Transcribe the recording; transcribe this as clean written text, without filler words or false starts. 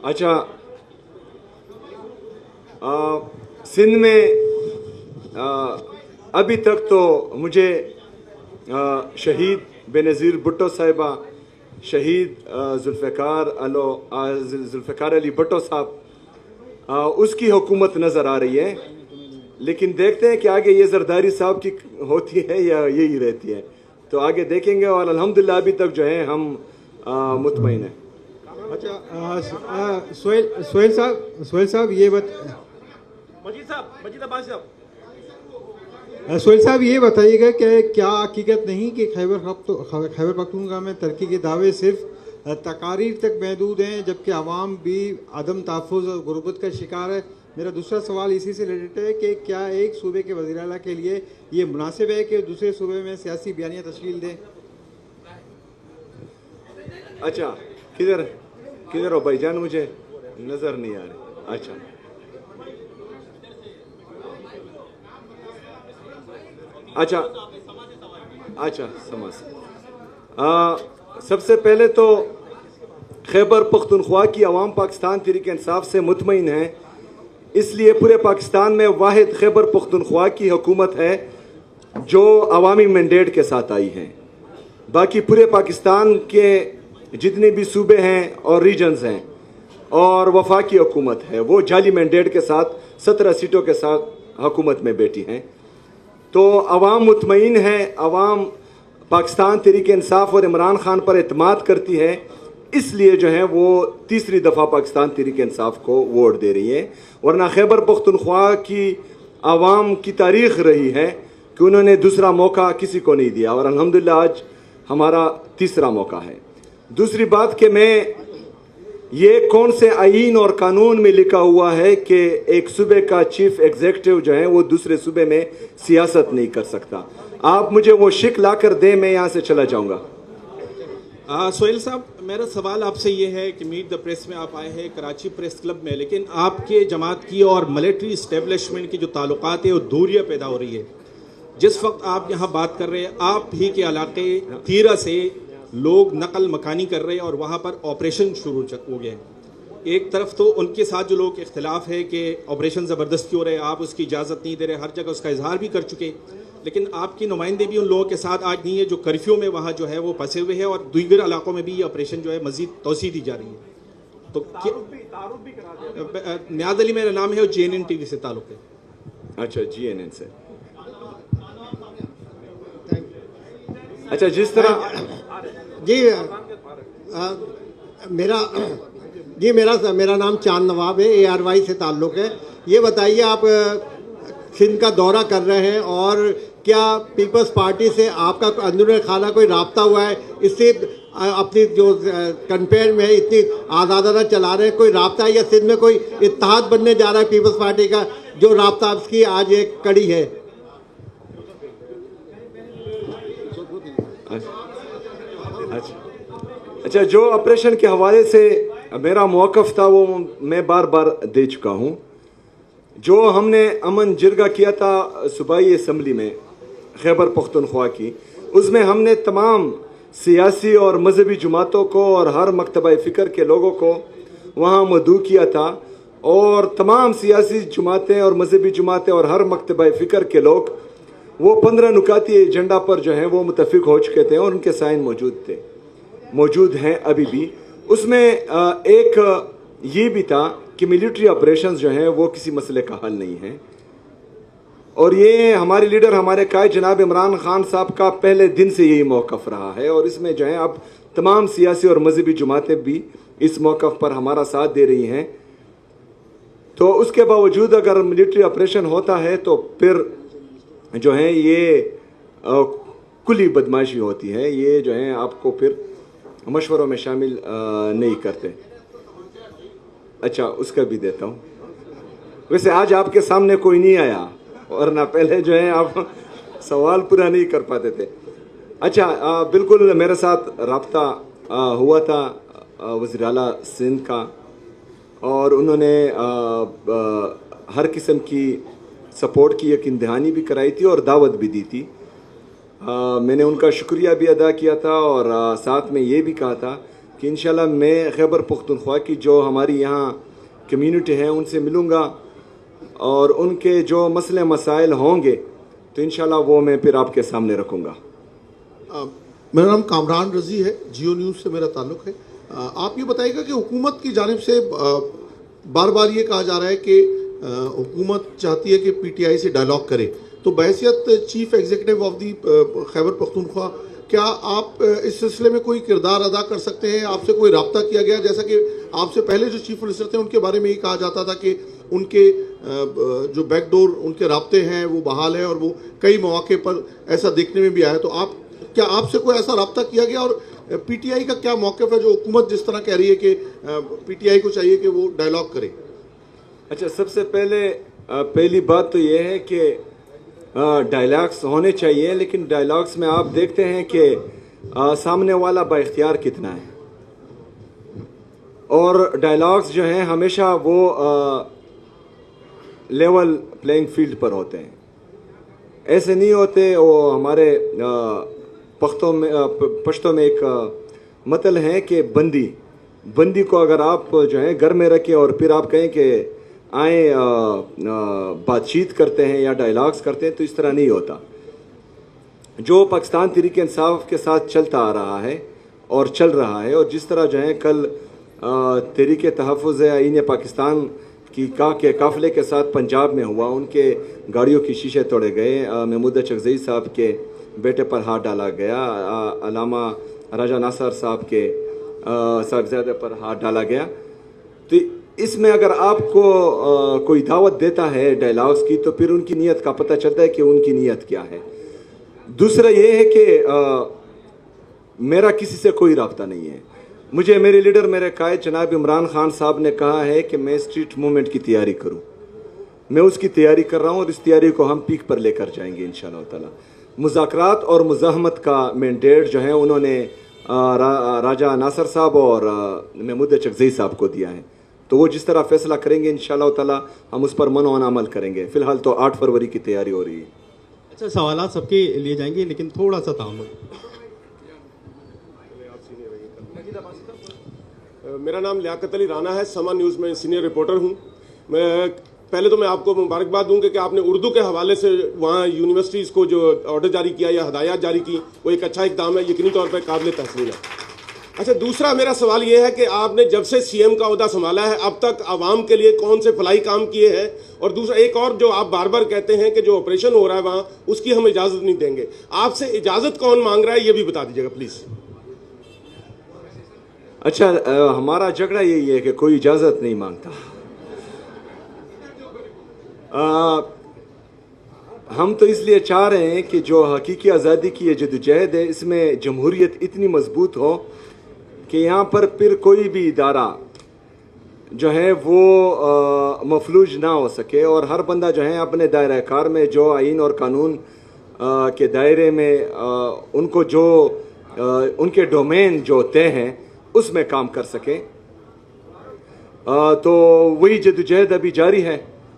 अच्छा, सिंध में अभी तक तो मुझे शहीद बेनज़ीर भुट्टो साहिबा, शहीद जुल्फ़िकार अली भुट्टो साहब, उसकी हुकूमत नज़र आ रही है, लेकिन देखते हैं कि आगे ये जरदारी साहब की होती है या यही रहती है, तो आगे देखेंगे। और अल्हम्दुलिल्लाह अभी तक जो है हम मुतमईन हैं। अच्छा, सोहेल साहब ये सोहेल साहब ये बताइएगा कि क्या हकीकत नहीं कि खैबर पख्तूनख्वा में तरक्की के दावे सिर्फ तकारीर तक महदूद हैं, जबकि आवाम भी अदम तहफ़्फ़ुज़ और गुर्बत का शिकार है? मेरा दूसरा सवाल इसी से रिलेटेड है कि क्या एक सूबे के वज़ीर आला के लिए ये मुनासिब है कि दूसरे सूबे में सियासी बयानिया तश्कील दें? अच्छा, किधर हो भाईजान, मुझे नज़र नहीं आ रही। अच्छा, समझ। सबसे पहले तो खैबर पख्तूनख्वा की अवाम पाकिस्तान तहरीक इंसाफ से मुतमईन है, इसलिए पूरे पाकिस्तान में वाहिद खैबर पख्तूनख्वा की हुकूमत है जो अवामी मैंडेट के साथ आई है। बाकी पूरे पाकिस्तान के जितने भी सूबे हैं और रीजन्स हैं और वफाकी हुकूमत है, वो जाली मैंडेट के साथ 17 सीटों के साथ हुकूमत में बैठी हैं। तो अवाम मुतमईन है, अवाम पाकिस्तान तहरीक इंसाफ और इमरान खान पर एतमाद करती है, इसलिए जो है वो तीसरी दफ़ा पाकिस्तान तहरीक इंसाफ को वोट दे रही है। वरना खैबर पख्तूनख्वा की आवाम की तारीख रही है कि उन्होंने दूसरा मौका किसी को नहीं दिया, और अल्हम्दुलिल्लाह आज हमारा तीसरा मौका है। दूसरी बात कि मैं ये कौन से आईन और कानून में लिखा हुआ है कि एक सूबे का चीफ एग्जीक्यूटिव जो है वो दूसरे सूबे में सियासत नहीं कर सकता? आप मुझे वो शिक ला कर दें, मैं यहाँ से चला जाऊँगा। सोहेल साहब, मेरा सवाल आपसे ये है कि मीट द प्रेस में आप आए हैं कराची प्रेस क्लब में, लेकिन आपके जमात की और मिलिट्री इस्टेब्लिशमेंट की जो ताल्लुकात है वो दूरियाँ पैदा हो रही है। जिस वक्त आप यहाँ बात कर रहे हैं, आप ही के इलाके तीरा से लोग नकल मकानी कर रहे हैं और वहाँ पर ऑपरेशन शुरू हो गए हैं। एक तरफ तो उनके साथ जो लोग इख्तिलाफ है कि ऑपरेशन ज़बरदस्ती हो रहे हैं, आप उसकी इजाज़त नहीं दे रहे, हर जगह उसका इजहार भी कर चुके, लेकिन आपकी नुमाइंदे भी उन लोगों के साथ आज नहीं है जो कर्फ्यू में वहाँ जो है वो फंसे हुए हैं, और दीगर इलाकों में भी ये ऑपरेशन जो है मज़ीद तोसी दी जा रही है। तो न्याज अली मेरा नाम है और JNN TV से ताल्लुक़ है। अच्छा, JNN से। अच्छा, जिस तरह मेरा नाम चांद नवाब है, ARY से ताल्लुक़ है। ये बताइए, आप सिंध का दौरा कर रहे हैं और क्या पीपल्स पार्टी से आपका अंदरूनी खाना कोई राब्ता हुआ है? इससे अपनी जो कंपेयर में इतनी आज़ादाना चला रहे हैं, कोई राब्ता है या सिंध में कोई इत्तेहाद बनने जा रहा है पीपल्स पार्टी का, जो राब्ता उसकी आज एक कड़ी है? अच्छा, जो ऑपरेशन के हवाले से मेरा मौक़िफ़ था वो मैं बार बार दे चुका हूँ। जो हमने अमन जिरगा किया था सूबाई असम्बली में खैबर पख्तूनख्वा की, उसमें हमने तमाम सियासी और मजहबी जमातों को और हर मकतबा फ़िक्र के लोगों को वहाँ मदऊ किया था, और तमाम सियासी जमातें और मजहबी जमातें और हर मकतबा फ़िक्र के लोग वो 15 नुकाती एजेंडा पर जो है वो मुतफ़िक हो चुके थे और उनके साइन मौजूद हैं अभी भी। उसमें एक ये भी था कि मिलिट्री ऑपरेशंस जो हैं वो किसी मसले का हल नहीं है, और ये हमारे लीडर, हमारे कायद जनाब इमरान खान साहब का पहले दिन से यही मौक़िफ़ रहा है, और इसमें जो है अब तमाम सियासी और मजहबी जमातें भी इस मौक़िफ़ पर हमारा साथ दे रही हैं। तो उसके बावजूद अगर मिलिट्री ऑपरेशन होता है तो फिर जो है ये कुली बदमाशी होती है, ये जो है आपको फिर मशवरों में शामिल नहीं करते। अच्छा, उसका भी देता हूँ। वैसे आज आपके सामने कोई नहीं आया, वरना पहले जो है आप सवाल पूरा नहीं कर पाते थे। अच्छा, बिल्कुल मेरे साथ रब्ता हुआ था वज़ीर आला सिंध का, और उन्होंने हर किस्म की सपोर्ट की यकीन दहानी भी कराई थी और दावत भी दी थी। मैंने उनका शुक्रिया भी अदा किया था, और साथ में ये भी कहा था کہ انشاءاللہ میں خیبر پختونخوا کی جو ہماری یہاں کمیونٹی ہے ان سے ملوں گا اور ان کے جو مسئلے مسائل ہوں گے تو انشاءاللہ وہ میں پھر آپ کے سامنے رکھوں گا. میرا نام کامران رضی ہے, جیو نیوز سے میرا تعلق ہے. آپ یہ بتائیے گا کہ حکومت کی جانب سے بار بار یہ کہا جا رہا ہے کہ حکومت چاہتی ہے کہ پی ٹی آئی سے ڈائلاگ کرے, تو بحیثیت chief executive of the Khyber Pakhtunkhwa کیا آپ اس سلسلے میں کوئی کردار ادا کر سکتے ہیں؟ آپ سے کوئی رابطہ کیا گیا؟ جیسا کہ آپ سے پہلے جو چیف منسٹر تھے ان کے بارے میں یہ کہا جاتا تھا کہ ان کے جو بیک ڈور ان کے رابطے ہیں وہ بحال ہیں اور وہ کئی مواقع پر ایسا دیکھنے میں بھی آیا. تو کیا آپ سے کوئی ایسا رابطہ کیا گیا, اور پی ٹی آئی کا کیا موقف ہے جو حکومت جس طرح کہہ رہی ہے کہ پی ٹی آئی کو چاہیے کہ وہ ڈائلاگ کرے؟ اچھا, سب سے پہلی بات تو یہ ہے کہ ڈائلاگس ہونے چاہیے, لیکن ڈائلاگس میں آپ دیکھتے ہیں کہ سامنے والا با اختیار کتنا ہے, اور ڈائلاگس جو ہیں ہمیشہ وہ لیول پلینگ فیلڈ پر ہوتے ہیں, ایسے نہیں ہوتے. وہ ہمارے پشتوں میں ایک متل ہے کہ بندی کو اگر آپ جو ہے گھر میں رکھیں اور پھر آپ کہیں کہ آئیں بات چیت کرتے ہیں یا ڈائلاگس کرتے ہیں, تو اس طرح نہیں ہوتا. جو پاکستان تحریک انصاف کے ساتھ چلتا آ رہا ہے اور چل رہا ہے, اور جس طرح جو ہے کل تحریک تحفظ آئین پاکستان کی کے قافلے کے ساتھ پنجاب میں ہوا, ان کے گاڑیوں کی شیشے توڑے گئے, محمود چکزئی صاحب کے بیٹے پر ہاتھ ڈالا گیا, علامہ راجہ ناصر صاحب کے صاحبزادے پر ہاتھ ڈالا گیا. تو اس میں اگر آپ کو کوئی دعوت دیتا ہے ڈائلاگس کی تو پھر ان کی نیت کا پتہ چلتا ہے کہ ان کی نیت کیا ہے. دوسرا یہ ہے کہ میرا کسی سے کوئی رابطہ نہیں ہے. مجھے میرے لیڈر, میرے قائد جناب عمران خان صاحب نے کہا ہے کہ میں اسٹریٹ موومنٹ کی تیاری کروں. میں اس کی تیاری کر رہا ہوں اور اس تیاری کو ہم پیک پر لے کر جائیں گے انشاءاللہ تعالی. مذاکرات اور مزاحمت کا مینڈیٹ جو ہے انہوں نے راجہ ناصر صاحب اور محمود چکزئی صاحب کو دیا ہے, تو وہ جس طرح فیصلہ کریں گے انشاءاللہ تعالی ہم اس پر منع عمل کریں گے. فی الحال تو 8 فروری کی تیاری ہو رہی ہے. اچھا, سوالات سب کے لیے جائیں گے لیکن تھوڑا سا تعامل. میرا نام لیاقت علی رانا ہے, سما نیوز میں سینئر رپورٹر ہوں. پہلے تو میں آپ کو مبارکباد دوں کہ آپ نے اردو کے حوالے سے وہاں یونیورسٹیز کو جو آرڈر جاری کیا یا ہدایات جاری کی, وہ ایک اچھا اقدام ہے, یقینی طور پر قابل تحسین ہے. اچھا, دوسرا میرا سوال یہ ہے کہ آپ نے جب سے سی ایم کا عہدہ سنبھالا ہے اب تک عوام کے لیے کون سے فلاحی کام کیے ہیں؟ اور دوسرا ایک اور جو آپ بار بار کہتے ہیں کہ جو آپریشن ہو رہا ہے وہاں اس کی ہم اجازت نہیں دیں گے, آپ سے اجازت کون مانگ رہا ہے یہ بھی بتا دیجیے گا پلیز. اچھا, ہمارا جھگڑا یہی ہے کہ کوئی اجازت نہیں مانگتا. ہم تو اس لیے چاہ رہے ہیں کہ جو حقیقی آزادی کی یہ جدوجہد ہے اس میں جمہوریت اتنی مضبوط ہو کہ یہاں پر پھر کوئی بھی ادارہ جو ہے وہ مفلوج نہ ہو سکے, اور ہر بندہ جو ہے اپنے دائرہ کار میں جو آئین اور قانون کے دائرے میں ان کو جو ان کے ڈومین جو طے ہیں اس میں کام کر سکیں. تو وہی جدوجہد ابھی جاری ہے.